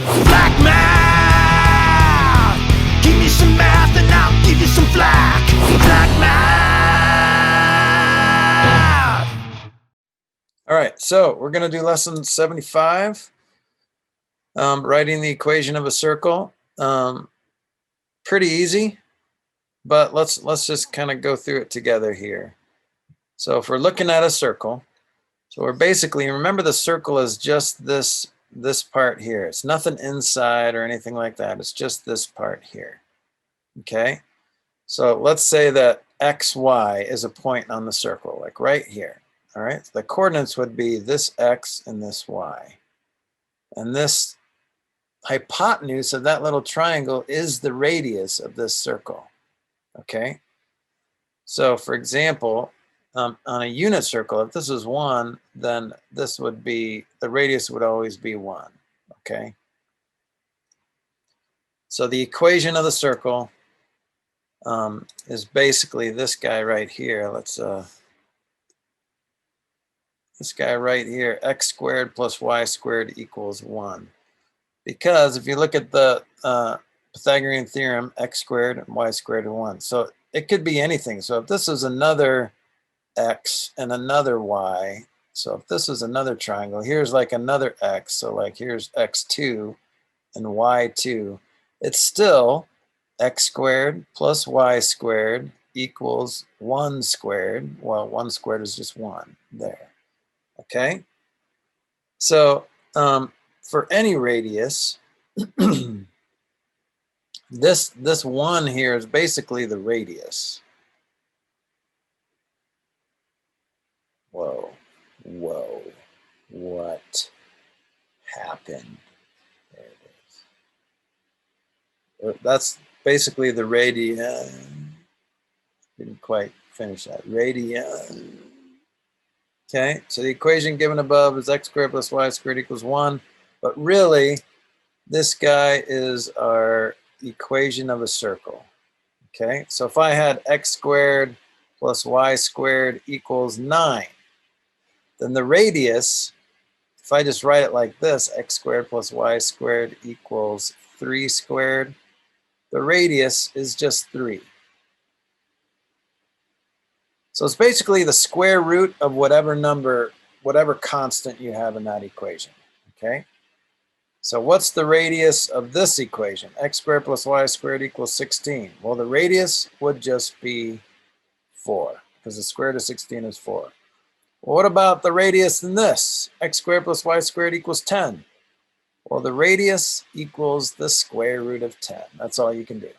Black math! Give me some math and I'll give you some flack. Black math! All right, so we're going to do lesson 75, writing the equation of a circle. Pretty easy, but let's just kind of go through it together here. So if we're looking at a circle, so we're basically, remember the circle is just this part here. It's nothing inside or anything like that. It's just this part here. Okay, so let's say that XY is a point on the circle, like right here. All right, so the coordinates would be this X and this Y. And this hypotenuse of that little triangle is the radius of this circle. Okay, so for example, on a unit circle, if this is 1, then this would be, the radius would always be 1. Okay, so the equation of the circle is basically this guy right here. Let's this guy right here, x squared plus y squared equals 1. Because if you look at the Pythagorean theorem, x squared and y squared are 1. So it could be anything. So if this is another x and another y, so if this is another triangle, here's like another x, so like here's x2 and y2, it's still x squared plus y squared equals 1 squared. Well, 1 squared is just 1 there. Okay, so for any radius, this 1 here is basically the radius. Whoa, what happened? There it is. That's basically the radian. Didn't quite finish that. Radian. Okay, so the equation given above is x squared plus y squared equals 1. But really, this guy is our equation of a circle. Okay, so if I had x squared plus y squared equals 9, then the radius, if I just write it like this, x squared plus y squared equals 3 squared, the radius is just 3. So it's basically the square root of whatever number, whatever constant you have in that equation. Okay, so what's the radius of this equation? X squared plus y squared equals 16. Well, the radius would just be 4, because the square root of 16 is 4. Well, what about the radius in this? X squared plus y squared equals 10. Well, the radius equals the square root of 10. That's all you can do.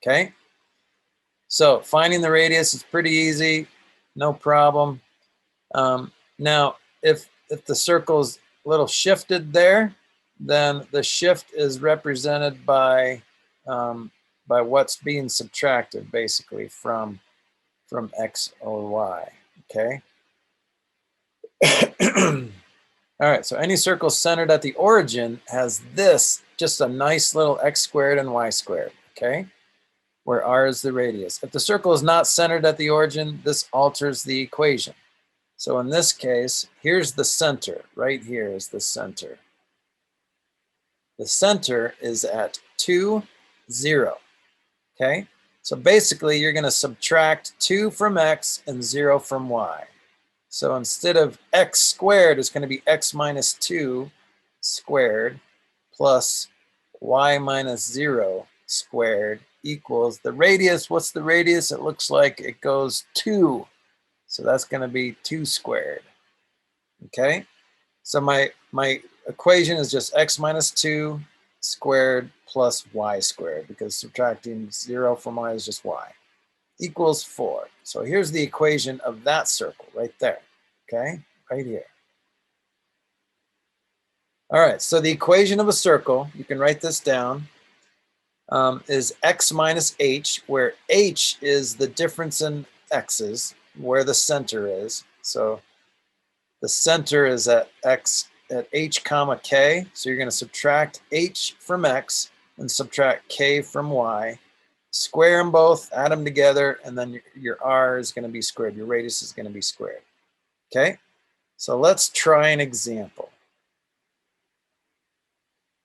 Okay, so finding the radius is pretty easy, no problem. Now, if the circle's a little shifted there, then the shift is represented by what's being subtracted, basically from x or y. Okay. All right, so any circle centered at the origin has this, just a nice little x squared and y squared. Okay, where r is the radius. If the circle is not centered at the origin, this alters the equation. So in this case, here's the center. Right here is the center. The center is at 2, 0. Okay, so basically you're going to subtract 2 from x and 0 from y. So instead of x squared, it's going to be x minus 2 squared plus y minus 0 squared equals the radius. What's the radius? It looks like it goes 2. So that's going to be 2 squared. Okay, so my equation is just x minus 2 squared plus y squared, because subtracting 0 from y is just y, equals 4. So here's the equation of that circle right there. Okay, right here. All right, so the equation of a circle, you can write this down, is x minus h, where h is the difference in x's, where the center is. So the center is at x at h comma k. So you're going to subtract h from x and subtract k from y. Square them both, add them together, and then your r is going to be squared. Your radius is going to be squared. Okay, so let's try an example.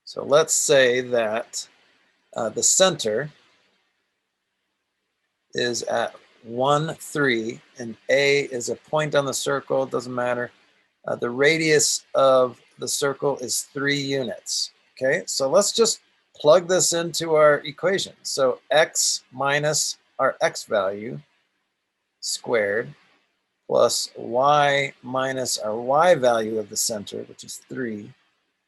So let's say that the center is at 1, 3, and A is a point on the circle, doesn't matter. The radius of the circle is 3 units. Okay, so let's just plug this into our equation. So x minus our x value squared plus y minus our y value of the center, which is 3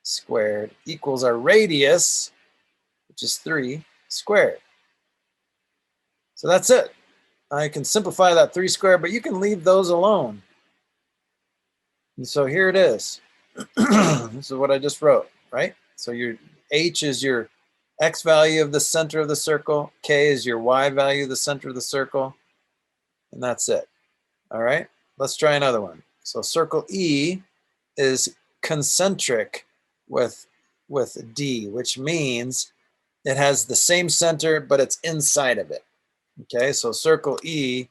squared, equals our radius, which is 3 squared. So that's it. I can simplify that 3 squared, but you can leave those alone. And so here it is. This is what I just wrote, right? So your h is your x value of the center of the circle, k is your y value of the center of the circle, and that's it. All right, let's try another one. So circle E is concentric with D, which means it has the same center, but it's inside of it. Okay, so circle E,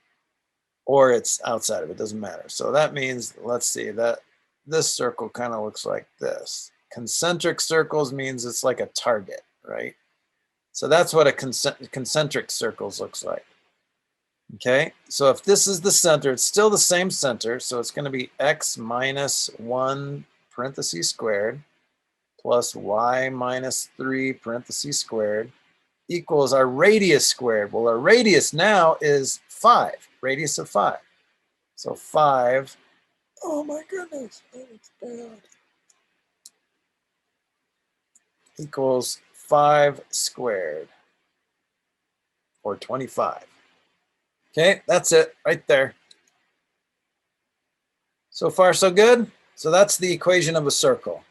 or it's outside of it, doesn't matter. So that means, let's see, that this circle kind of looks like this. Concentric circles means it's like a target, right? So that's what a concentric circles looks like. Okay, so if this is the center, it's still the same center, so it's going to be x minus 1 parentheses squared plus y minus 3 parentheses squared equals our radius squared. Well, our radius now is 5, radius of 5. So 5, oh my goodness, that's bad, equals 5 squared, or 25. Okay, that's it right there. So far, so good. So that's the equation of a circle.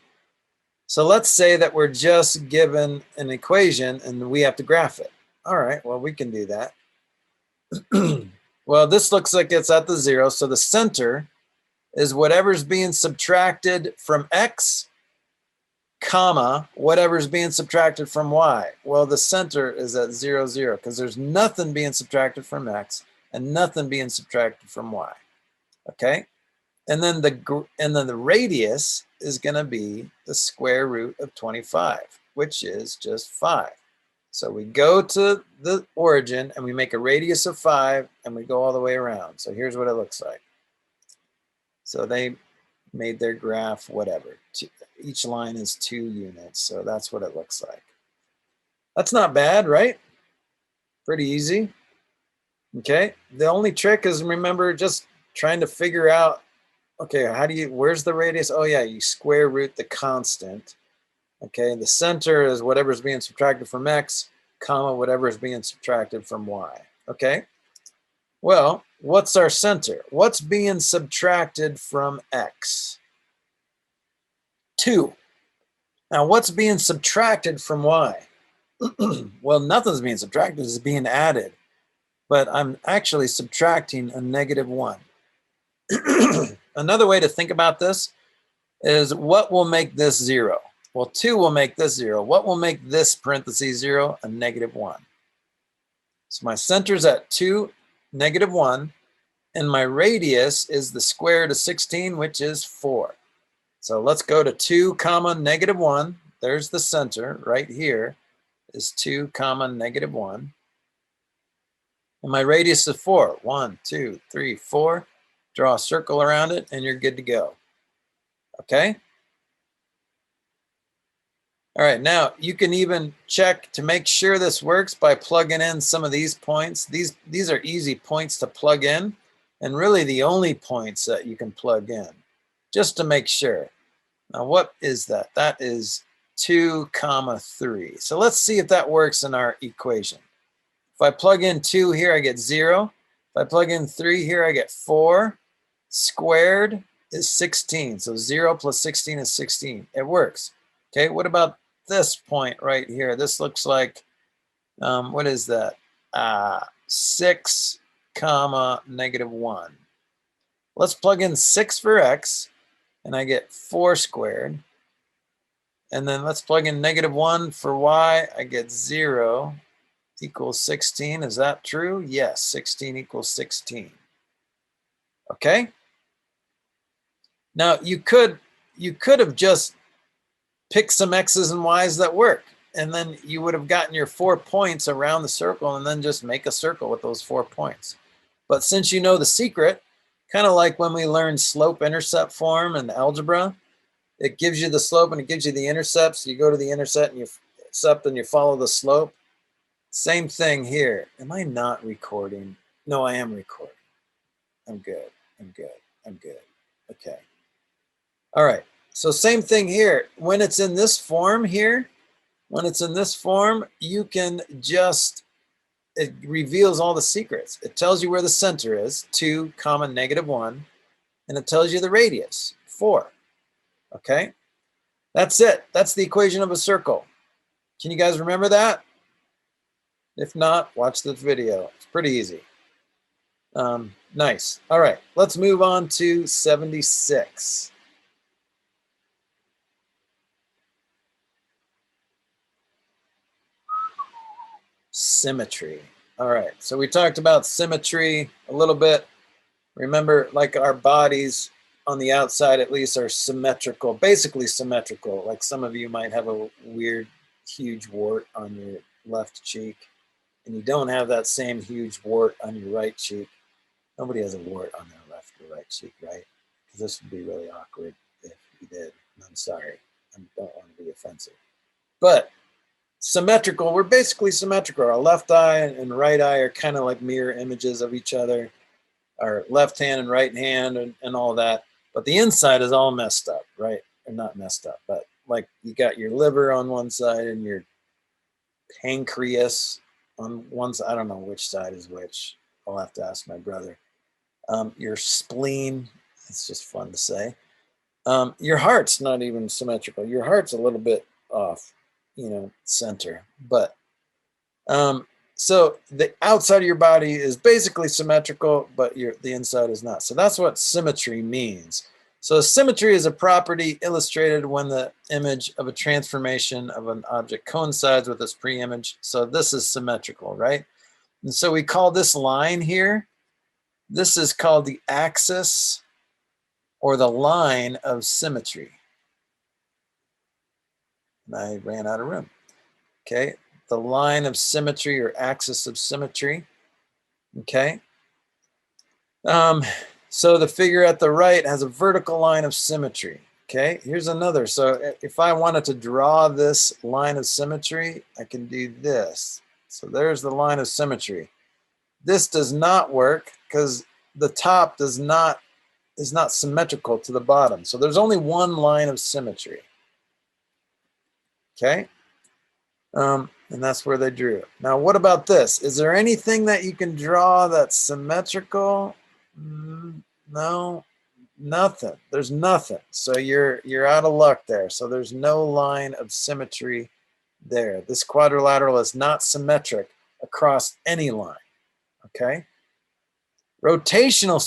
So let's say that we're just given an equation and we have to graph it. All right, well, we can do that. Well, this looks like it's at the 0. So the center is whatever's being subtracted from x, comma, whatever's being subtracted from y. Well, the center is at 0, 0, because there's nothing being subtracted from x and nothing being subtracted from y. Okay, and then the radius is going to be the square root of 25, which is just 5. So we go to the origin and we make a radius of 5 and we go all the way around. So here's what it looks like. So they made their graph, whatever. Each line is 2 units. So that's what it looks like. That's not bad, right? Pretty easy. Okay. The only trick is, remember, just trying to figure out, okay, where's the radius? Oh yeah, you square root the constant. Okay, the center is whatever's being subtracted from x, comma, whatever is being subtracted from y. Okay, well, what's our center? What's being subtracted from x? 2. Now, what's being subtracted from y? Well, nothing's being subtracted, it's being added. But I'm actually subtracting a -1. Another way to think about this is, what will make this 0? Well, 2 will make this 0. What will make this parentheses 0? A -1. So my center's at 2, -1, and my radius is the square root of 16, which is 4. So let's go to 2, comma, -1. There's the center right here, is 2, comma, -1. And my radius is 4. 1, 2, 3, 4. Draw a circle around it, and you're good to go. Okay? All right, now you can even check to make sure this works by plugging in some of these points. These are easy points to plug in, and really the only points that you can plug in, just to make sure. Now, what is that? That is 2, comma, 3. So let's see if that works in our equation. If I plug in 2 here, I get 0. If I plug in 3 here, I get 4. Squared is 16. So 0 plus 16 is 16. It works. Okay, what about this point right here? This looks like, what is that? 6, comma, -1. Let's plug in 6 for x, and I get 4 squared. And then let's plug in -1 for y. I get 0 equals 16. Is that true? Yes, 16 equals 16. Okay. Now you could have just pick some X's and Y's that work. And then you would have gotten your 4 points around the circle and then just make a circle with those 4 points. But since you know the secret, kind of like when we learned slope-intercept form in algebra, it gives you the slope and it gives you the intercepts. You go to the intercept and you follow the slope. Same thing here. Am I not recording? No, I am recording. I'm good. I'm good. I'm good. Okay. All right. So same thing here. When it's in this form here, you can just, it reveals all the secrets. It tells you where the center is, 2, -1, and it tells you the radius, 4. Okay. That's it. That's the equation of a circle. Can you guys remember that? If not, watch this video. It's pretty easy. Nice. All right, let's move on to 76. Symmetry. All right, so we talked about symmetry a little bit. Remember, like our bodies on the outside at least are symmetrical, basically symmetrical. Like some of you might have a weird, huge wart on your left cheek, and you don't have that same huge wart on your right cheek. Nobody has a wart on their left or right cheek, right? Because this would be really awkward if you did. And I'm sorry. I don't want to be offensive. But symmetrical, we're basically symmetrical. Our left eye and right eye are kind of like mirror images of each other. Our left hand and right hand and all that. But the inside is all messed up, right? Or not messed up, but like you got your liver on one side and your pancreas on one side. I don't know which side is which. I'll have to ask my brother. Your spleen, it's just fun to say. Your heart's not even symmetrical. Your heart's a little bit off, center. But so the outside of your body is basically symmetrical, but the inside is not. So that's what symmetry means. So symmetry is a property illustrated when the image of a transformation of an object coincides with its pre-image. So this is symmetrical, right? And so we call this line here, this is called the axis or the line of symmetry. And I ran out of room. Okay, the line of symmetry or axis of symmetry. Okay. So the figure at the right has a vertical line of symmetry. Okay, here's another. So if I wanted to draw this line of symmetry, I can do this. So there's the line of symmetry. This does not work because the top is not symmetrical to the bottom. So there's only one line of symmetry. Okay. And that's where they drew it. Now, what about this? Is there anything that you can draw that's symmetrical? No, nothing. There's nothing. So you're out of luck there. So there's no line of symmetry there. This quadrilateral is not symmetric across any line. Okay. Rotational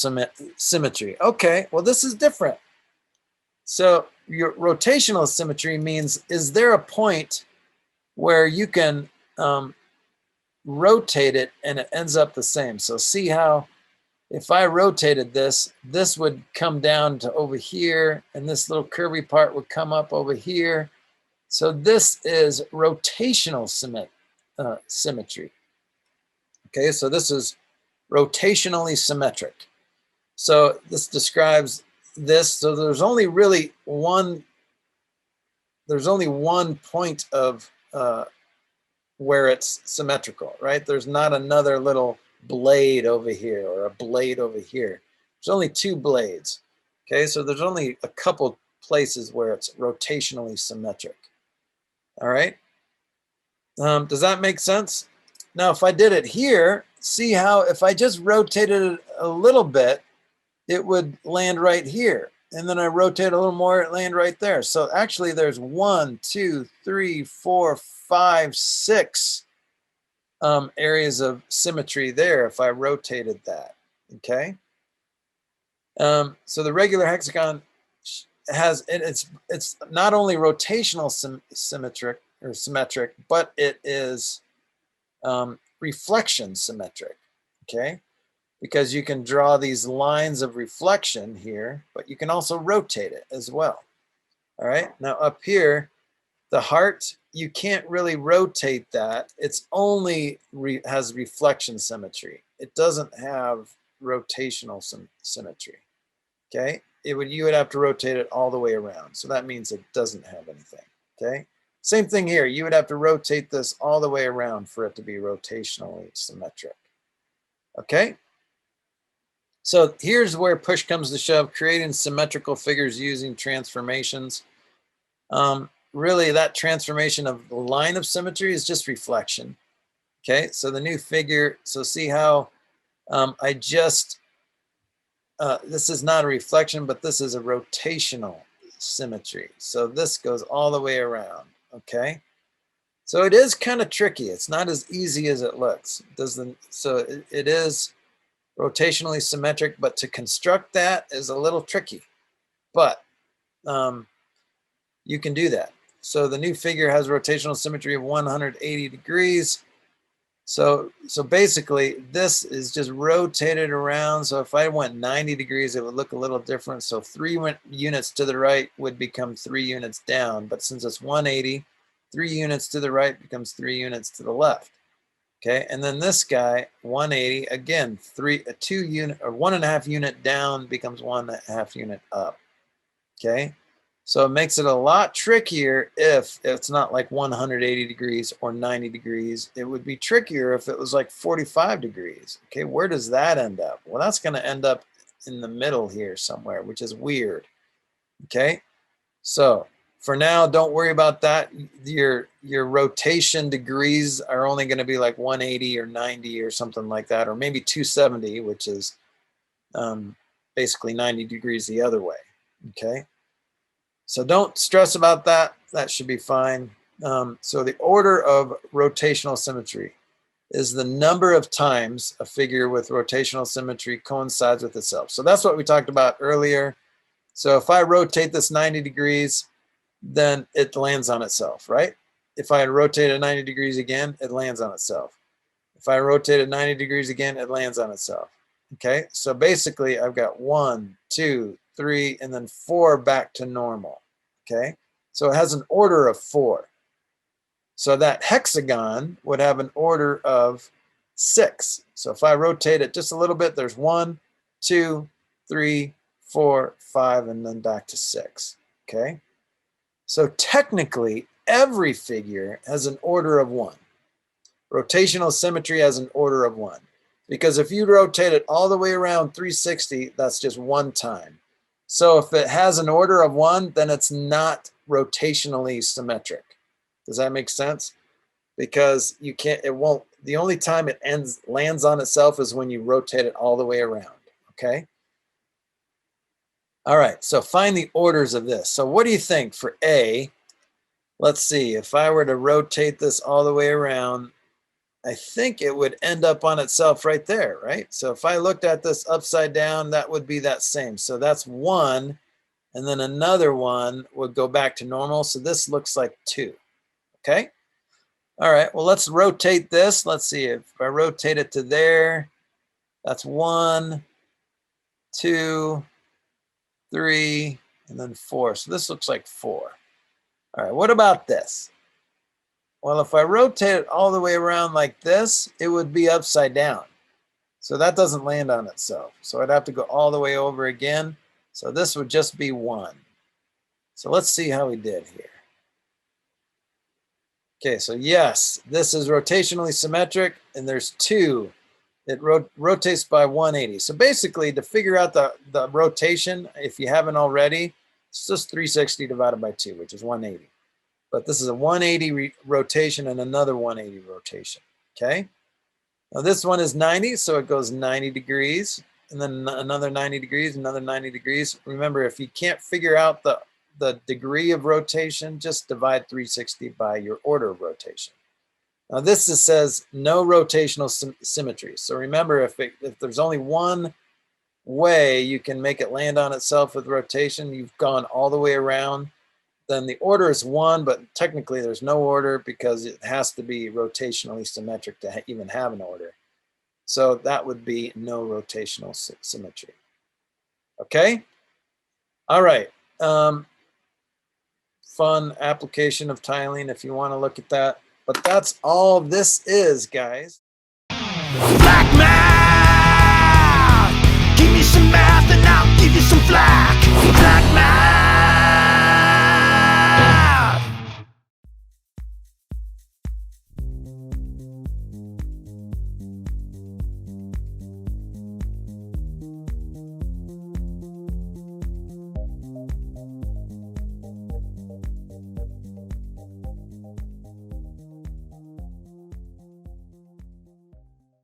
symmetry. Okay, well, this is different. So your rotational symmetry means, is there a point where you can rotate it and it ends up the same? So see how if I rotated this, this would come down to over here, and this little curvy part would come up over here. So this is rotational symmetry. Okay, so this is rotationally symmetric. So this describes this. So there's only really one point of where it's symmetrical, right? There's not another little blade over here or a blade over here. There's only 2 blades. Okay, so there's only a couple places where it's rotationally symmetric. All right. Does that make sense? Now, if I did it here, see how if I just rotated it a little bit, it would land right here. And then I rotate a little more, it land right there. So actually there's 1, 2, 3, 4, 5, 6 areas of symmetry there if I rotated that, okay? So the regular hexagon has, it's not only rotational symmetric, but it is reflection symmetric, okay? Because you can draw these lines of reflection here, but you can also rotate it as well. All right, now up here, The heart, you can't really rotate that. It's only has reflection symmetry. It doesn't have rotational symmetry. Okay, you would have to rotate it all the way around. So that means it doesn't have anything. Okay, same thing here. You would have to rotate this all the way around for it to be rotationally symmetric. Okay, so here's where push comes to shove, creating symmetrical figures using transformations. Really, that transformation of the line of symmetry is just reflection. Okay, so the new figure, so see how I just, this is not a reflection, but this is a rotational symmetry. So this goes all the way around, okay? So it is kind of tricky. It's not as easy as it looks. It is rotationally symmetric, but to construct that is a little tricky. But you can do that. So the new figure has rotational symmetry of 180 degrees. So basically this is just rotated around. So if I went 90 degrees, it would look a little different. So 3 units to the right would become 3 units down. But since it's 180, 3 units to the right becomes 3 units to the left. Okay, and then this guy, 180, again, 2 unit or 1.5 unit down becomes 1.5 unit up. Okay, so it makes it a lot trickier if it's not like 180 degrees or 90 degrees. It would be trickier if it was like 45 degrees. Okay, where does that end up? Well, that's going to end up in the middle here somewhere, which is weird. Okay, so for now, don't worry about that. Your rotation degrees are only going to be like 180 or 90 or something like that, or maybe 270, which is basically 90 degrees the other way. Okay. So don't stress about that. That should be fine. So the order of rotational symmetry is the number of times a figure with rotational symmetry coincides with itself. So that's what we talked about earlier. So if I rotate this 90 degrees, then it lands on itself, right? If I rotate it 90 degrees again, it lands on itself. If I rotate it 90 degrees again, it lands on itself. Okay, so basically I've got 1, 2, 3, and then 4 back to normal. Okay, so it has an order of 4. So that hexagon would have an order of 6. So if I rotate it just a little bit, there's 1, 2, 3, 4, 5, and then back to 6. Okay, so technically every figure has an order of 1. Rotational symmetry has an order of 1. Because if you rotate it all the way around 360, that's just 1 time. So if it has an order of 1, then it's not rotationally symmetric. Does that make sense? Because you can't, it won't, the only time it lands on itself is when you rotate it all the way around, okay? All right, so find the orders of this. So what do you think for A? Let's see, if I were to rotate this all the way around, I think it would end up on itself right there, right? So if I looked at this upside down, that would be that same. So that's 1, and then another 1 would go back to normal. So this looks like 2, okay? All right, well, let's rotate this. Let's see, if I rotate it to there, that's 1, 2, 3, and then 4. So this looks like 4. All right, what about this? Well, if I rotate it all the way around like this, it would be upside down. So that doesn't land on itself. So I'd have to go all the way over again. So this would just be 1. So let's see how we did here. Okay, so yes, this is rotationally symmetric, and there's 2. It rotates by 180. So basically, to figure out the rotation, if you haven't already, it's just 360 divided by 2, which is 180. But this is a 180 rotation and another 180 rotation, okay? Now this one is 90, so it goes 90 degrees, and then another 90 degrees, another 90 degrees. Remember, if you can't figure out the degree of rotation, just divide 360 by your order of rotation. Now this says no rotational symmetry. So remember, if there's only one way you can make it land on itself with rotation, you've gone all the way around, then the order is 1, but technically there's no order because it has to be rotationally symmetric to even have an order. So that would be no rotational symmetry. Okay? All right. fun application of tiling if you want to look at that. But that's all this is, guys. Flack!